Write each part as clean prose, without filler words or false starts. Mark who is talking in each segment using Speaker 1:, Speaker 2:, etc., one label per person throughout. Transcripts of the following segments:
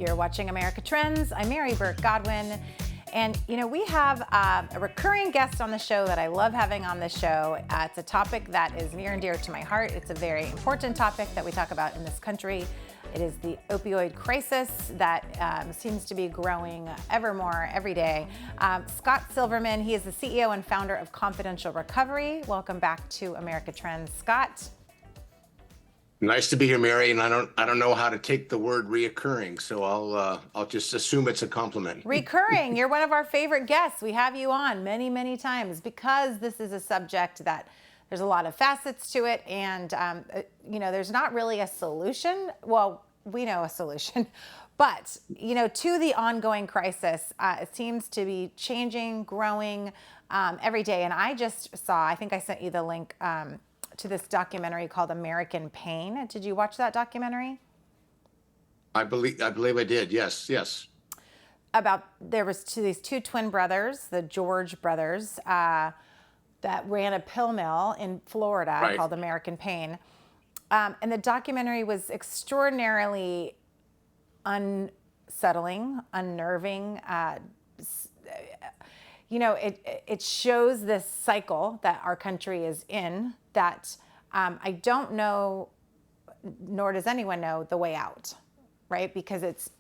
Speaker 1: You're watching America Trends. I'm Mary Burt-Godwin. And, we have a recurring guest on the show that I love having on the show. It's a topic that is near and dear to my heart. It's a very important topic that we talk about in this country. It is the opioid crisis that seems to be growing ever more every day. Scott Silverman, he is the CEO and founder of Confidential Recovery. Welcome back to America Trends, Scott.
Speaker 2: Nice to be here, Mary, and I don't know how to take the word reoccurring, so I'll just assume it's a compliment.
Speaker 1: Recurring, you're one of our favorite guests. We have you on many, many times because this is a subject that there's a lot of facets to it, and there's not really a solution. Well, we know a solution, but to the ongoing crisis, it seems to be changing, growing every day. And I just saw, I think I sent you the link to this documentary called American Pain. Did you watch that documentary?
Speaker 2: I believe I did. Yes.
Speaker 1: There was these two twin brothers, the George brothers, that ran a pill mill in Florida called American Pain. And the documentary was extraordinarily unsettling, unnerving. It shows this cycle that our country is in that I don't know, nor does anyone know, the way out, right? Because it's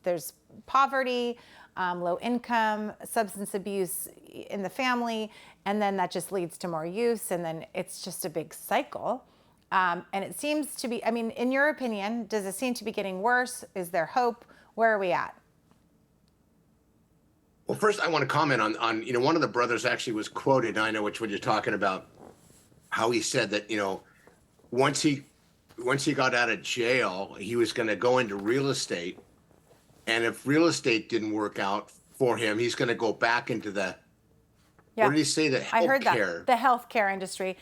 Speaker 1: there's poverty, low income, substance abuse in the family, and then that just leads to more use, and then it's just a big cycle. And it seems to be, in your opinion, does it seem to be getting worse? Is there hope? Where are we at?
Speaker 2: Well, first I want to comment on one of the brothers actually was quoted, and I know which one you're talking about, how he said that, once he got out of jail, he was going to go into real estate. And if real estate didn't work out for him, he's going to go back into the, what did he say? The healthcare.
Speaker 1: I heard that, the healthcare industry.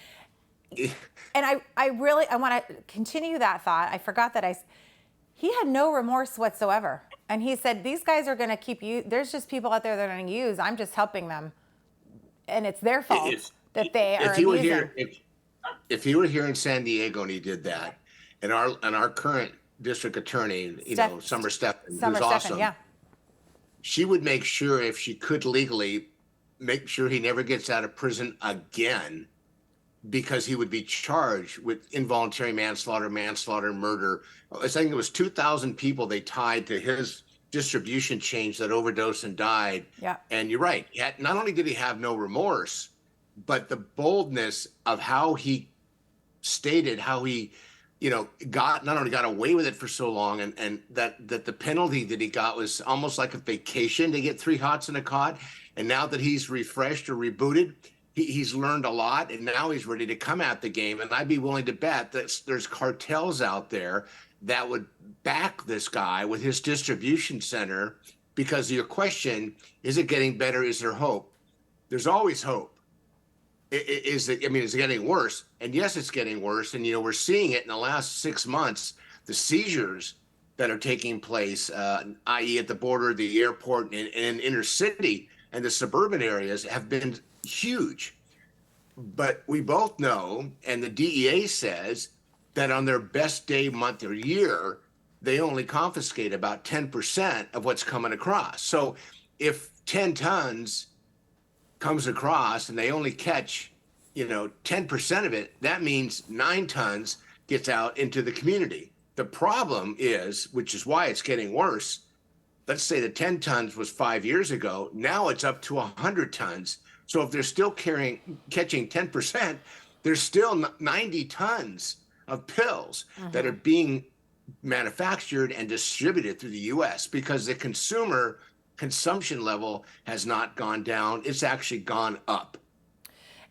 Speaker 1: And I want to continue that thought. I forgot that he had no remorse whatsoever. And he said, these guys are going to keep you. There's just people out there that are going to use. I'm just helping them. And it's their fault that they are abusing.
Speaker 2: If he were here in San Diego and he did that, and our current district attorney, Summer Stephan, who's awesome,
Speaker 1: yeah.
Speaker 2: She would make sure, if she could legally, make sure he never gets out of prison again, because he would be charged with involuntary manslaughter, murder. I think it was 2,000 people they tied to his distribution chains that overdosed and died.
Speaker 1: Yeah.
Speaker 2: And you're right. Not only did he have no remorse, but the boldness of how he stated how he, not only got away with it for so long, and that the penalty that he got was almost like a vacation to get 3 hots and a cod. And now that he's refreshed or rebooted, he's learned a lot, and now he's ready to come at the game. And I'd be willing to bet that there's cartels out there that would back this guy with his distribution center. Because your question, is it getting better? Is there hope? There's always hope. Is it getting worse? And yes, it's getting worse. And, we're seeing it in the last 6 months, the seizures that are taking place, i.e. at the border, the airport, and in inner city and the suburban areas have been huge. But we both know, and the DEA says, that on their best day, month, or year, they only confiscate about 10% of what's coming across. So if 10 tons comes across and they only catch, 10% of it, that means 9 tons gets out into the community. The problem is, which is why it's getting worse, let's say the 10 tons was 5 years ago, now it's up to 100 tons. So if they're still catching 10%, there's still 90 tons of pills that are being manufactured and distributed through the U.S. because the consumption level has not gone down. It's actually gone up.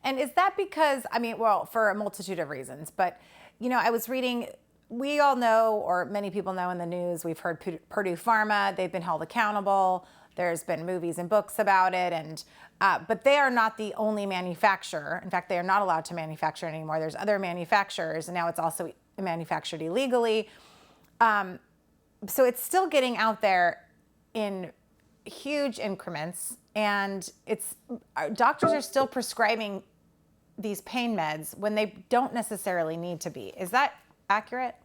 Speaker 1: And is that because, for a multitude of reasons, but, I was reading, we all know, or many people know in the news, we've heard Purdue Pharma, they've been held accountable. There's been movies and books about it, and but they are not the only manufacturer. In fact, they are not allowed to manufacture anymore. There's other manufacturers, and now it's also manufactured illegally. So it's still getting out there in huge increments, and doctors are still prescribing these pain meds when they don't necessarily need to be. Is that accurate?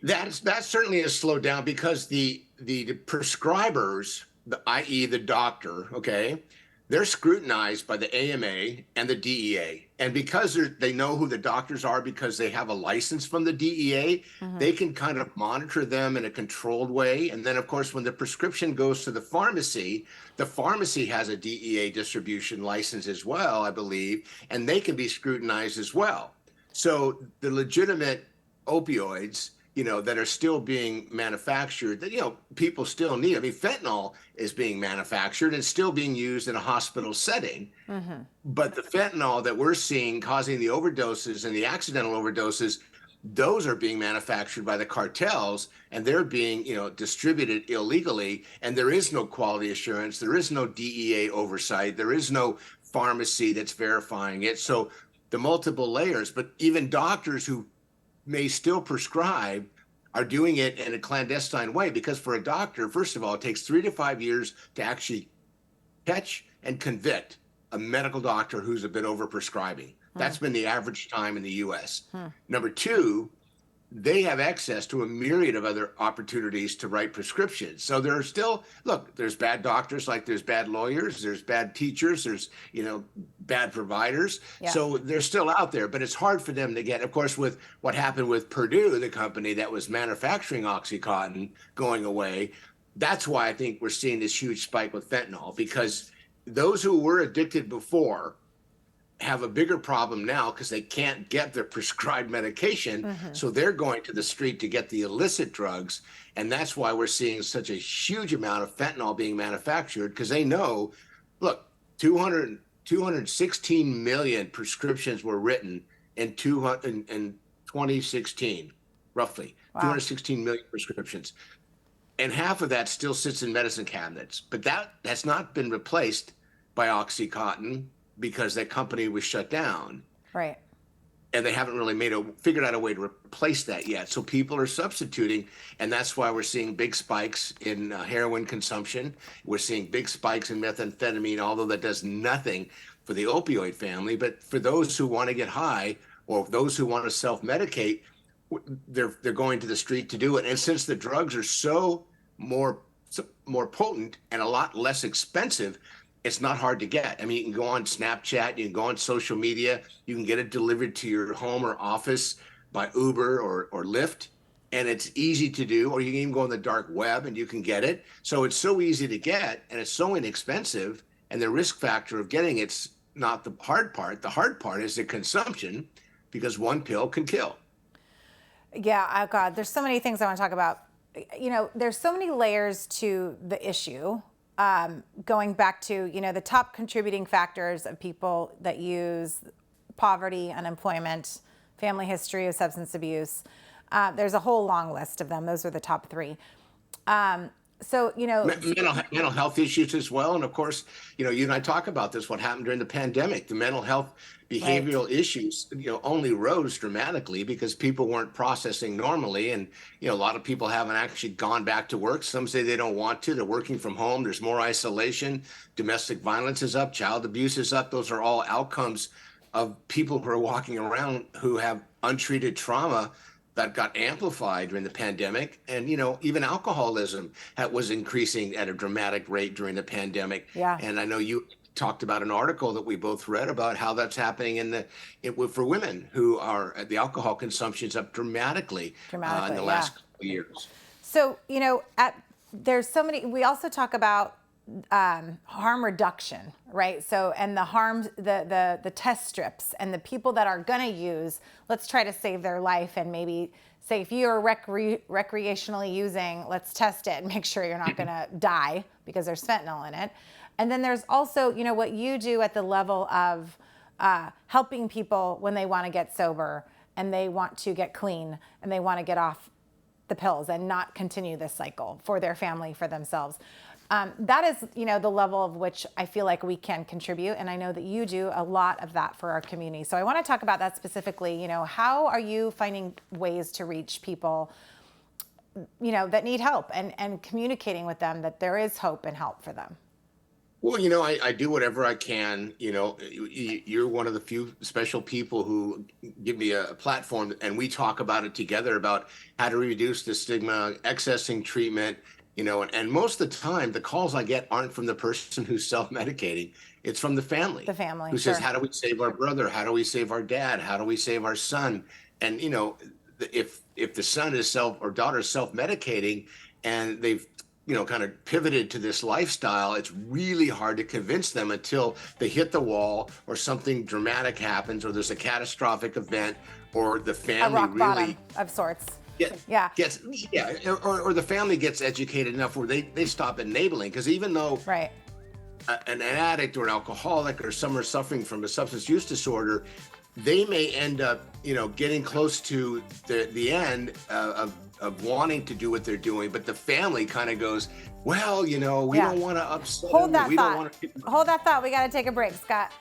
Speaker 2: That certainly has slowed down because the prescribers, i.e. the doctor, okay, they're scrutinized by the AMA and the DEA. And because they know who the doctors are because they have a license from the DEA,
Speaker 1: Hmm.
Speaker 2: they can kind of monitor them in a controlled way. And then, of course, when the prescription goes to the pharmacy has a DEA distribution license as well, I believe, and they can be scrutinized as well. So the legitimate opioids, that are still being manufactured, that, people still need. I mean, fentanyl is being manufactured and still being used in a hospital setting.
Speaker 1: Hmm.
Speaker 2: But the fentanyl that we're seeing causing the overdoses and the accidental overdoses, those are being manufactured by the cartels, and they're being, distributed illegally. And there is no quality assurance. There is no DEA oversight. There is no pharmacy that's verifying it. So the multiple layers, but even doctors who may still prescribe are doing it in a clandestine way, because for a doctor, first of all, it takes 3 to 5 years to actually catch and convict a medical doctor who's a bit overprescribing. That's been the average time in the US. Number two, they have access to a myriad of other opportunities to write prescriptions. So there are still, look, there's bad doctors, like there's bad lawyers, there's bad teachers, there's, bad providers.
Speaker 1: Yeah.
Speaker 2: So they're still out there, but it's hard for them to get, of course, with what happened with Purdue, the company that was manufacturing Oxycontin, going away. That's why I think we're seeing this huge spike with fentanyl, because those who were addicted before have a bigger problem now because they can't get their prescribed medication.
Speaker 1: Hmm.
Speaker 2: So they're going to the street to get the illicit drugs. And that's why we're seeing such a huge amount of fentanyl being manufactured, because they know, look, 216 million prescriptions were written in 2016, roughly
Speaker 1: Wow.
Speaker 2: 216 million prescriptions. And half of that still sits in medicine cabinets. But that's not been replaced by Oxycontin, because that company was shut down,
Speaker 1: Right.
Speaker 2: and they haven't really figured out a way to replace that yet. So people are substituting, and that's why we're seeing big spikes in heroin consumption. We're seeing big spikes in methamphetamine, although that does nothing for the opioid family. But for those who want to get high, or those who want to self-medicate, they're going to the street to do it. And since the drugs are so more potent and a lot less expensive, it's not hard to get. I mean, you can go on Snapchat, you can go on social media, you can get it delivered to your home or office by Uber or Lyft, and it's easy to do. Or you can even go on the dark web and you can get it. So it's so easy to get, and it's so inexpensive, and the risk factor of getting it's not the hard part. The hard part is the consumption, because one pill can kill.
Speaker 1: Yeah, oh God, there's so many things I want to talk about. There's so many layers to the issue. Going back to, the top contributing factors of people that use: poverty, unemployment, family history of substance abuse. There's a whole long list of them. Those are the top three.
Speaker 2: Mental health issues as well. And of course, you and I talk about this, what happened during the pandemic. The mental health behavioral issues, only rose dramatically because people weren't processing normally. And, a lot of people haven't actually gone back to work. Some say they don't want to. They're working from home. There's more isolation. Domestic violence is up. Child abuse is up. Those are all outcomes of people who are walking around who have untreated trauma that got amplified during the pandemic. And, even alcoholism was increasing at a dramatic rate during the pandemic.
Speaker 1: Yeah.
Speaker 2: And I know you talked about an article that we both read about how that's happening for women who are, the alcohol consumption's up dramatically in the last couple of years.
Speaker 1: So, there's so many, we also talk about harm reduction, right? So, and the harms, the test strips, and the people that are going to use, let's try to save their life. And maybe say, if you're recreationally using, let's test it and make sure you're not going to die because there's fentanyl in it. And then there's also, what you do at the level of helping people when they want to get sober and they want to get clean and they want to get off the pills and not continue this cycle for their family, for themselves. That is, the level of which I feel like we can contribute. And I know that you do a lot of that for our community. So I want to talk about that specifically. How are you finding ways to reach people, that need help, and communicating with them that there is hope and help for them?
Speaker 2: Well, I do whatever I can. You're one of the few special people who give me a platform, and we talk about it together about how to reduce the stigma, accessing treatment. And most of the time, the calls I get aren't from the person who's self-medicating. It's from the
Speaker 1: The
Speaker 2: family
Speaker 1: family,
Speaker 2: who says,
Speaker 1: sure.
Speaker 2: "How do we save our brother? How do we save our dad? How do we save our son?" And if the son is self or daughter is self-medicating, and they've kind of pivoted to this lifestyle, it's really hard to convince them until they hit the wall or something dramatic happens or there's a catastrophic event or the
Speaker 1: A
Speaker 2: family
Speaker 1: rock bottom
Speaker 2: really
Speaker 1: of sorts.
Speaker 2: get,
Speaker 1: Yeah,
Speaker 2: gets, yeah, or the family gets educated enough where they stop enabling. Because even though
Speaker 1: right.
Speaker 2: an addict or an alcoholic or someone suffering from a substance use disorder, they may end up, getting close to the end of wanting to do what they're doing, but the family kind of goes, well, we
Speaker 1: Yeah.
Speaker 2: don't want to upset
Speaker 1: Hold
Speaker 2: them.
Speaker 1: that
Speaker 2: We don't
Speaker 1: thought.
Speaker 2: want to.
Speaker 1: Hold that thought. We got to take a break, Scott.